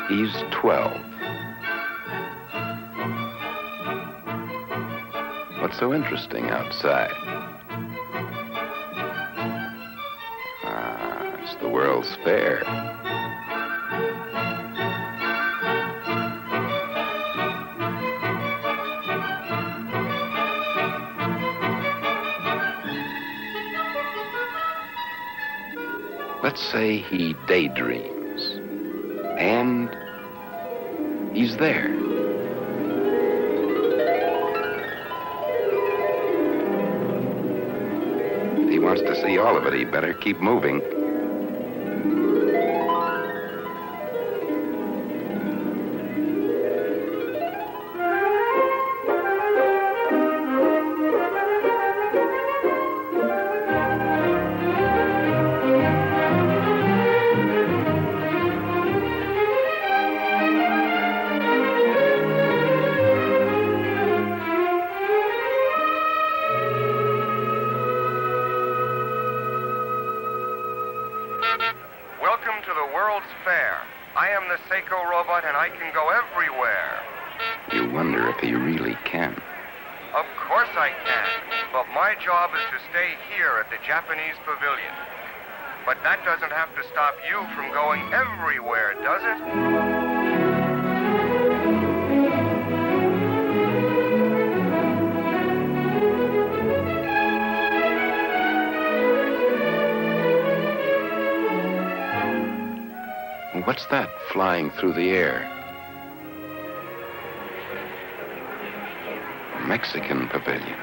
He's 12. What's so interesting outside? It's the World's Fair. Let's say he daydreams, and he's there. If he wants to see all of it, he better keep moving. You wonder if he really can. Of course I can, but my job is to stay here at the Japanese pavilion. But that doesn't have to stop you from going everywhere, does it? What's that flying through the air? Mexican pavilion.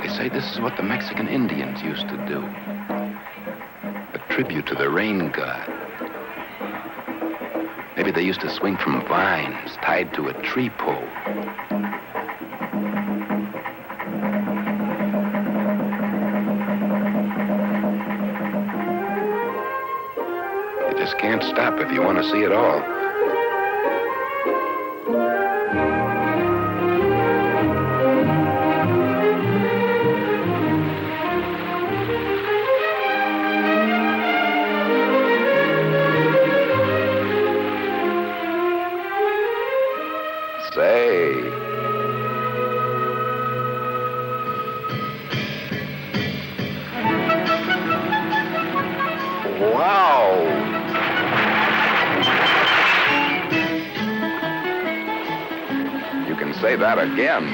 They say this is what the Mexican Indians used to do. A tribute to the rain god. Maybe they used to swing from vines tied to a tree pole. You just can't stop if you want to see it all. Say that again.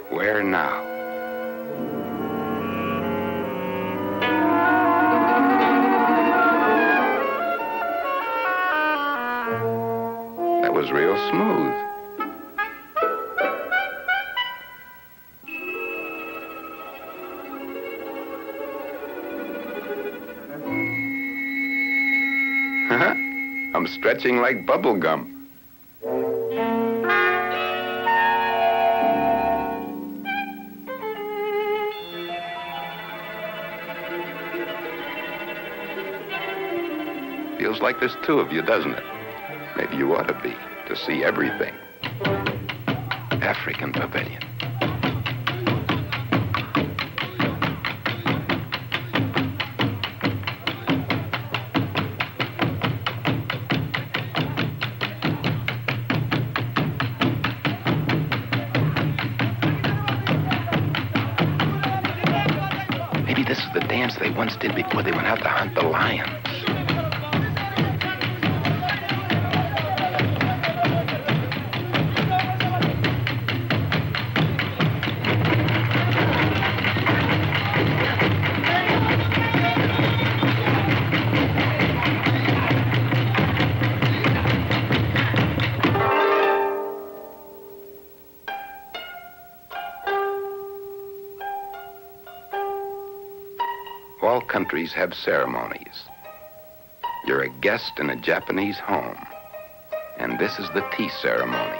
Where now? That was real smooth. I'm stretching like bubble gum. Feels like there's two of you, doesn't it? Maybe you ought to be, to see everything. African pavilion. Maybe this is the dance they once did before they went out to hunt the lions. All countries have ceremonies. You're a guest in a Japanese home, and this is the tea ceremony.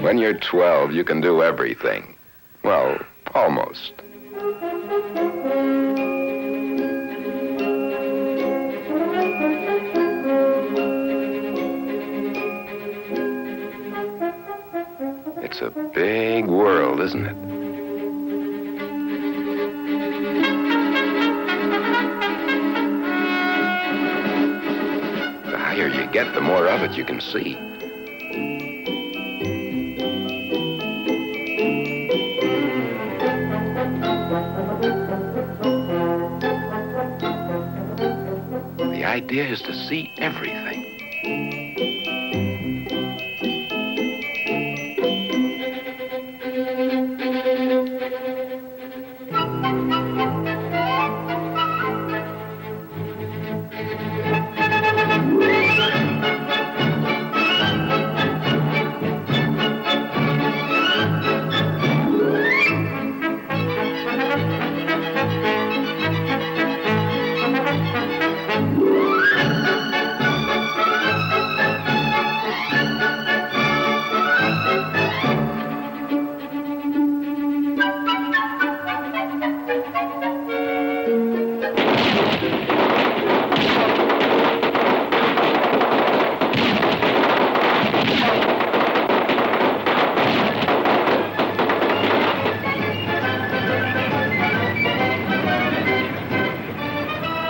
When you're 12, you can do everything. Well, almost. It's a big world, isn't it? The higher you get, the more of it you can see. The idea is to see everything.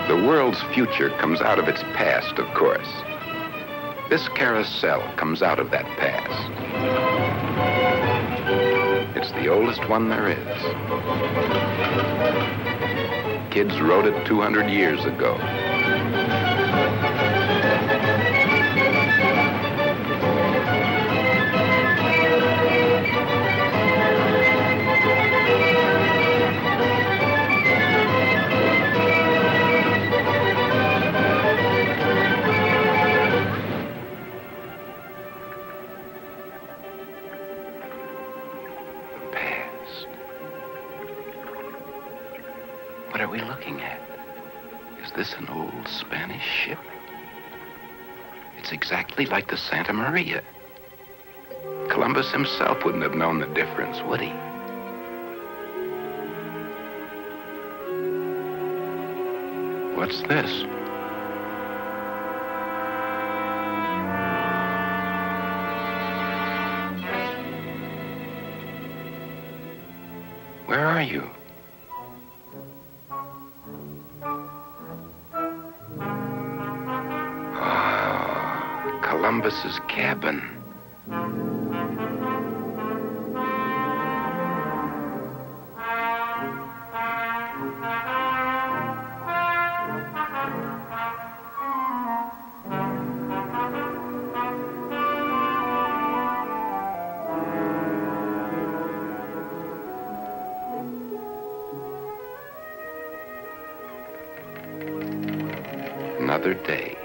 The world's future comes out of its past, of course. This carousel comes out of that past. It's the oldest one there is. Kids rode it 200 years ago. What are we looking at? Is this an old Spanish ship? It's exactly like the Santa Maria. Columbus himself wouldn't have known the difference, would he? What's this? Where are you? Columbus's cabin. Another day.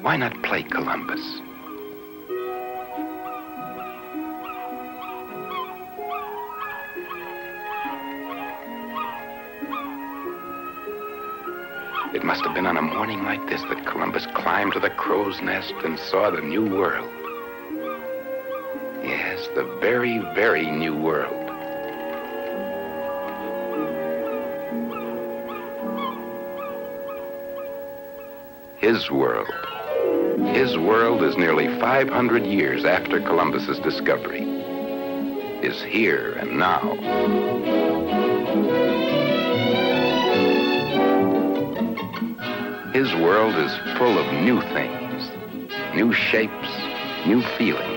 Why not play Columbus? It must have been on a morning like this that Columbus climbed to the crow's nest and saw the new world. Yes, the very, very new world. His world. His world is nearly 500 years after Columbus's discovery. Is here and now. His world is full of new things, new shapes, new feelings.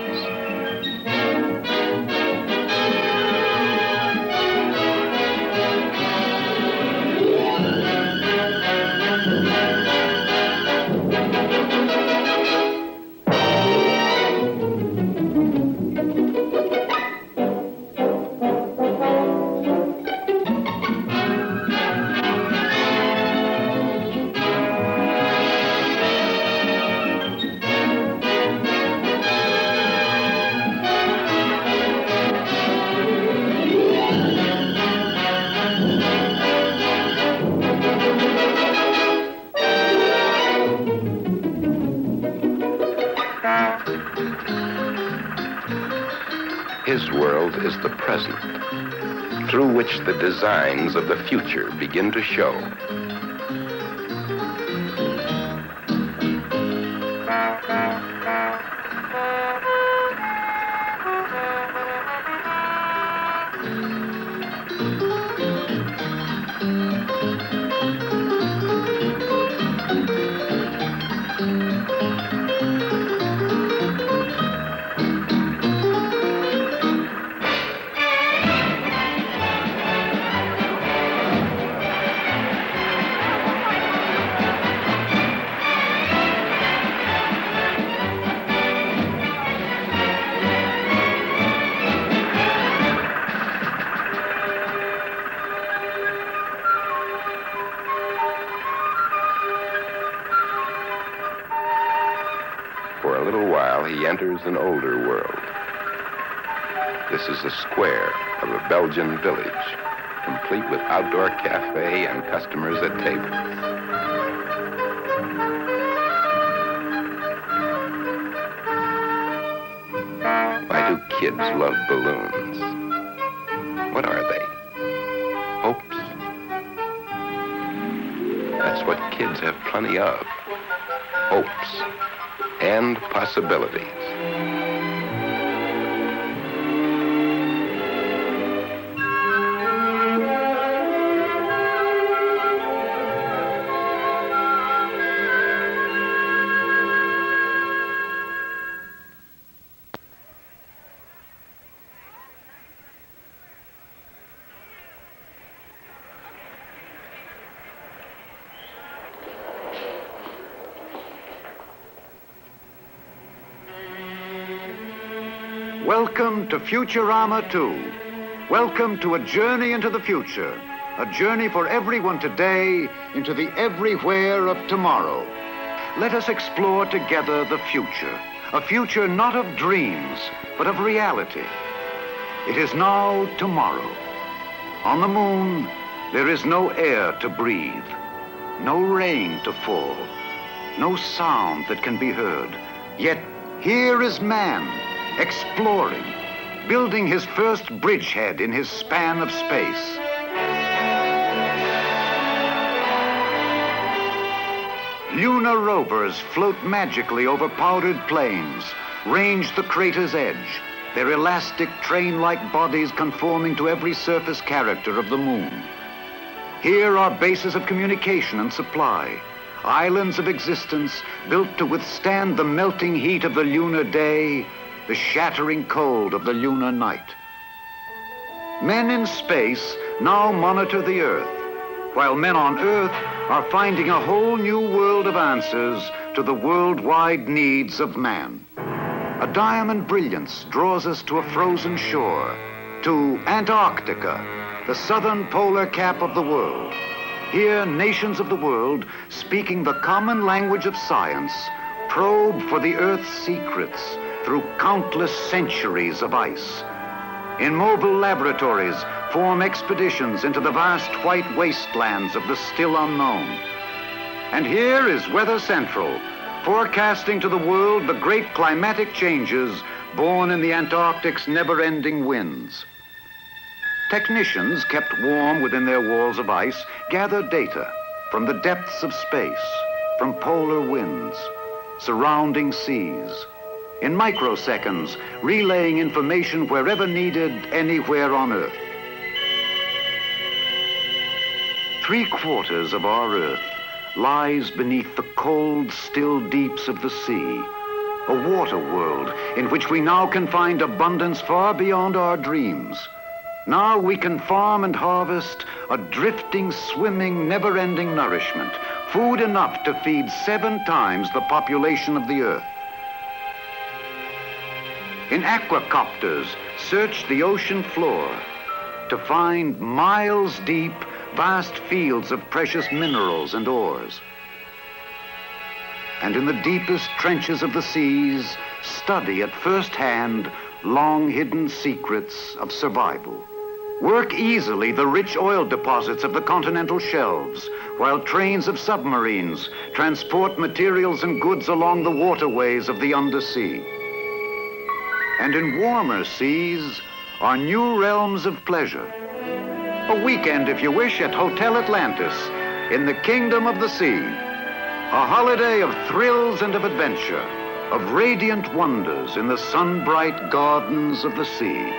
His world is the present, through which the designs of the future begin to show. For a little while, he enters an older world. This is a square of a Belgian village, complete with outdoor cafe and customers at tables. Why do kids love balloons? What are they? Hopes? That's what kids have plenty of. Hopes and possibilities. Welcome to Futurama 2. Welcome to a journey into the future. A journey for everyone today into the everywhere of tomorrow. Let us explore together the future. A future not of dreams, but of reality. It is now tomorrow. On the moon, there is no air to breathe, no rain to fall, no sound that can be heard. Yet here is man, exploring, building his first bridgehead in his span of space. Lunar rovers float magically over powdered plains, range the crater's edge, their elastic train-like bodies conforming to every surface character of the moon. Here are bases of communication and supply, islands of existence built to withstand the melting heat of the lunar day, the shattering cold of the lunar night. Men in space now monitor the Earth, while men on Earth are finding a whole new world of answers to the worldwide needs of man. A diamond brilliance draws us to a frozen shore, to Antarctica, the southern polar cap of the world. Here, nations of the world, speaking the common language of science, probe for the Earth's secrets through countless centuries of ice. In mobile laboratories, form expeditions into the vast white wastelands of the still unknown. And here is Weather Central, forecasting to the world the great climatic changes born in the Antarctic's never-ending winds. Technicians, kept warm within their walls of ice, gather data from the depths of space, from polar winds, surrounding seas, in microseconds, relaying information wherever needed, anywhere on Earth. 3/4 of our Earth lies beneath the cold, still deeps of the sea, a water world in which we now can find abundance far beyond our dreams. Now we can farm and harvest a drifting, swimming, never-ending nourishment, food enough to feed 7 times the population of the Earth. In aquacopters, search the ocean floor to find miles deep, vast fields of precious minerals and ores. And in the deepest trenches of the seas, study at first hand long-hidden secrets of survival. Work easily the rich oil deposits of the continental shelves, while trains of submarines transport materials and goods along the waterways of the undersea. And in warmer seas are new realms of pleasure. A weekend, if you wish, at Hotel Atlantis in the Kingdom of the Sea. A holiday of thrills and of adventure, of radiant wonders in the sun-bright gardens of the sea.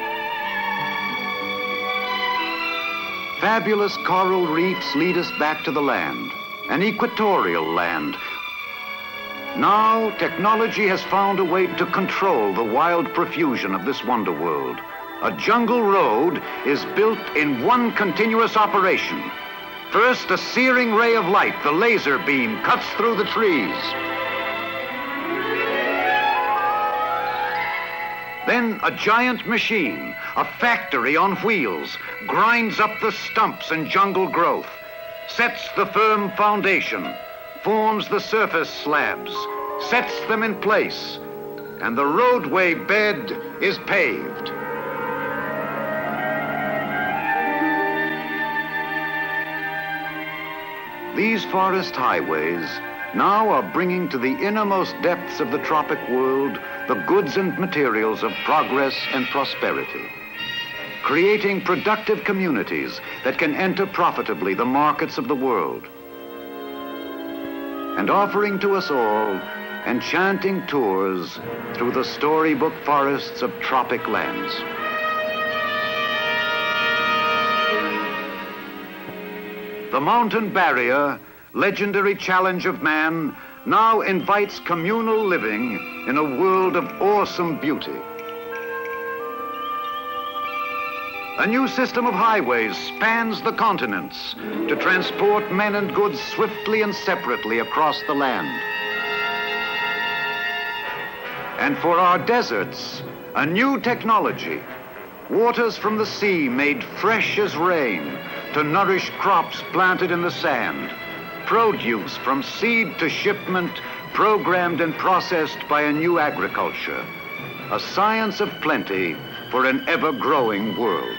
Fabulous coral reefs lead us back to the land, an equatorial land. Now, technology has found a way to control the wild profusion of this wonder world. A jungle road is built in one continuous operation. First, a searing ray of light, the laser beam, cuts through the trees. Then a giant machine, a factory on wheels, grinds up the stumps and jungle growth, sets the firm foundation, forms the surface slabs, sets them in place, and the roadway bed is paved. These forest highways now are bringing to the innermost depths of the tropic world the goods and materials of progress and prosperity, creating productive communities that can enter profitably the markets of the world, and offering to us all enchanting tours through the storybook forests of tropic lands. The mountain barrier, legendary challenge of man, now invites communal living in a world of awesome beauty. A new system of highways spans the continents to transport men and goods swiftly and separately across the land. And for our deserts, a new technology, waters from the sea made fresh as rain to nourish crops planted in the sand, produce from seed to shipment, programmed and processed by a new agriculture, a science of plenty for an ever-growing world.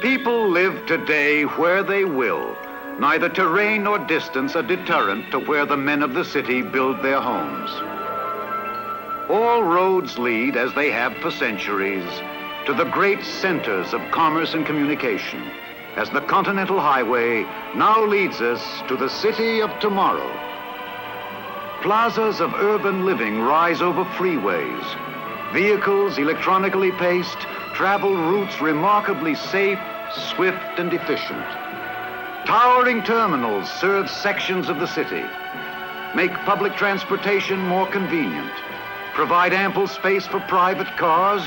People live today where they will. Neither terrain nor distance a deterrent to where the men of the city build their homes. All roads lead, as they have for centuries, to the great centers of commerce and communication, as the Continental Highway now leads us to the city of tomorrow. Plazas of urban living rise over freeways. Vehicles, electronically paced, travel routes remarkably safe, swift, and efficient. Towering terminals serve sections of the city, make public transportation more convenient, provide ample space for private cars,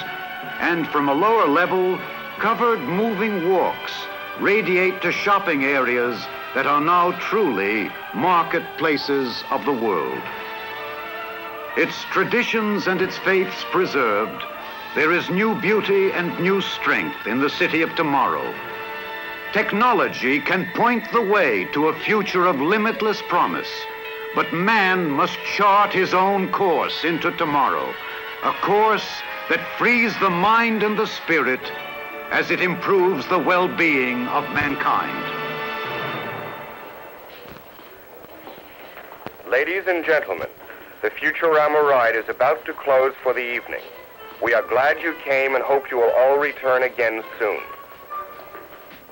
and from a lower level, covered moving walks radiate to shopping areas that are now truly marketplaces of the world. Its traditions and its faiths preserved, there is new beauty and new strength in the city of tomorrow. Technology can point the way to a future of limitless promise, but man must chart his own course into tomorrow, a course that frees the mind and the spirit as it improves the well-being of mankind. Ladies and gentlemen, the Futurama ride is about to close for the evening. We are glad you came and hope you will all return again soon.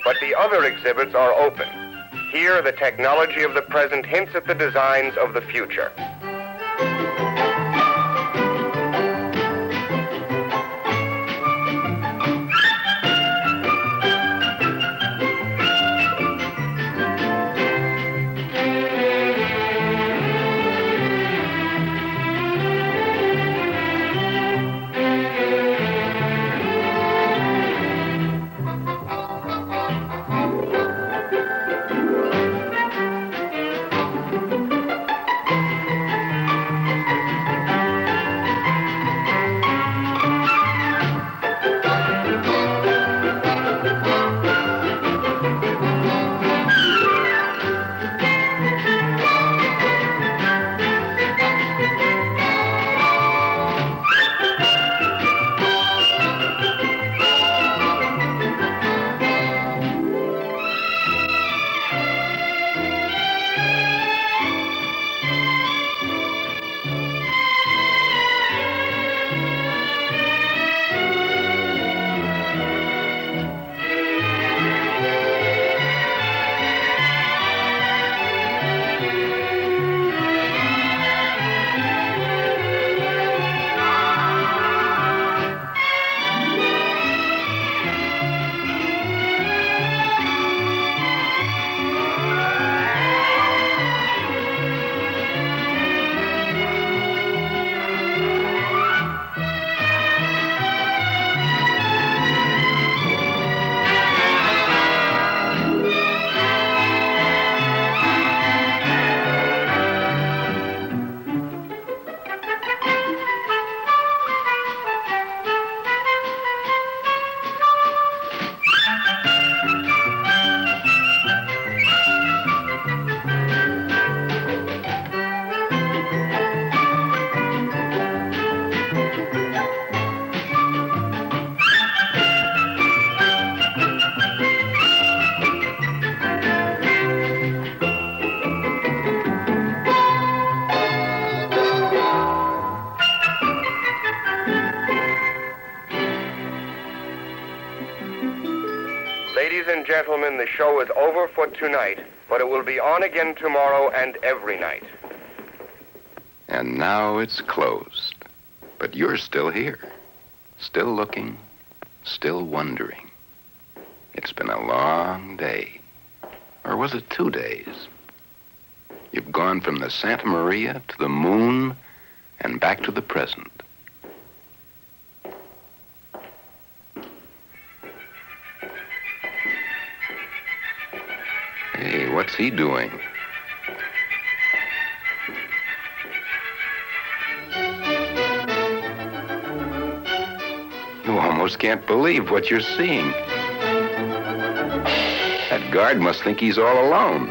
But the other exhibits are open. Here, the technology of the present hints at the designs of the future. Ladies and gentlemen, the show is over for tonight, but it will be on again tomorrow and every night. And now it's closed. But you're still here. Still looking, still wondering. It's been a long day. Or was it 2 days? You've gone from the Santa Maria to the moon and back to the present. Hey, what's he doing? You almost can't believe what you're seeing. That guard must think he's all alone.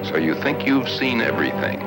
So you think you've seen everything.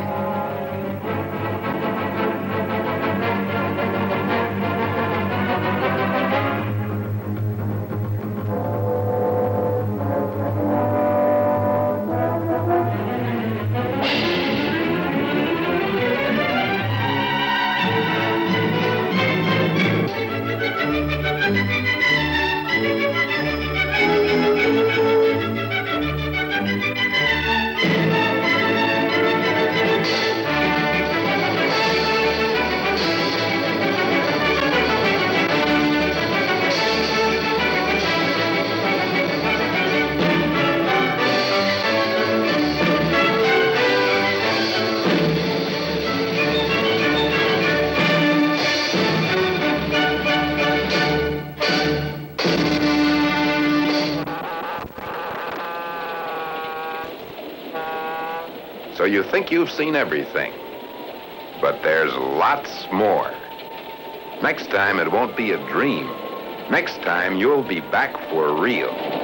So you think you've seen everything. But there's lots more. Next time, it won't be a dream. Next time, you'll be back for real.